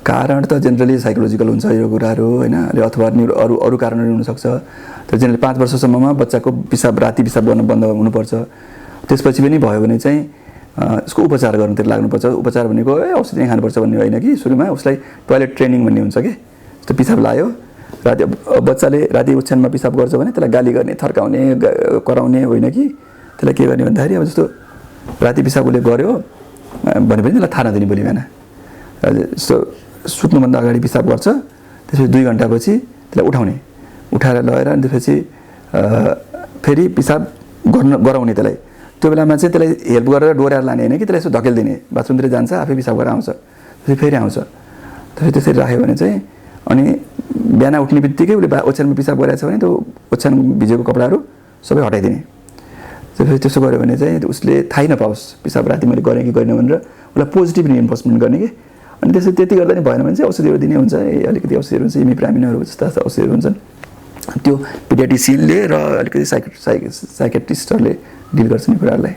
कारण त generally psychological हुन्छ यो कुराहरू हैन, अथवा अरू अरू कारणहरू हुन सक्छ। तर जेनरली 5 वर्षसम्ममा बच्चाको राति पिसाब गर्न बन्द हुनुपर्छ। त्यसपछि पनि भयो भने चाहिँ उसको उपचार गर्नुतिर लाग्नुपर्छ। उपचार भनेको औषधि नै खानुपर्छ भन्ने होइन कि, सुरुमा उसलाई टोयलेट ट्रेनिङ भन्ने हुन्छ कि। जस्तो पिसाब लायो राति, बच्चाले राति ओछ्यानमा पिसाब गर्छ भने त्यसलाई गाली गर्ने, थर्काउने, कराउने होइन कि, त्यसलाई के गर्ने भन्दाखेरि अब जस्तो राति पिसाब उसले गर्यो भनेपछि त्यसलाई थाहा नदिने भोलि बिहान। जस्तो सुत्नुभन्दा अगाडि पिसाब गर्छ, त्यसपछि 2 घण्टापछि त्यसलाई उठाएर लगेर अनि त्यसपछि फेरि पिसाब गराउने त्यसलाई। त्यो बेलामा चाहिँ त्यसलाई हेल्प गरेर डोर्याएर लाने होइन कि, त्यसलाई यसो धकेल्दिने, बाथरुमतिर जान्छ आफै पिसाब गरेर आउँछ, त्यसपछि फेरि आउँछ। त्यसपछि त्यसरी राख्यो भने चाहिँ अनि बिहान उठ्ने बित्तिकै उसले ओछ्यानमा पिसाब गरेछ भने त्यो ओछ्यान भिजेको कपडाहरू सबै हटाइदिने। त्यसपछि त्यसो गर्यो भने चाहिँ उसले थाहै नपाओस् पिसाब राति मैले गरेँ कि गरेन भनेर, उसलाई पोजिटिभ रिइन्फोर्समेन्ट गर्ने कि। अनि त्यसपछि त्यति गर्दा नि भएन भने चाहिँ औषधिहरू दिने हुन्छ, अलिकति औषधिहरू हुन्छ, इमिप्रामिनहरू जस्ता औषधिहरू हुन्छन्, त्यो पिडियाट्रिसियनले र अलिकति साइकेट्रिस्टहरूले डिल गर्छन् यो कुराहरूलाई।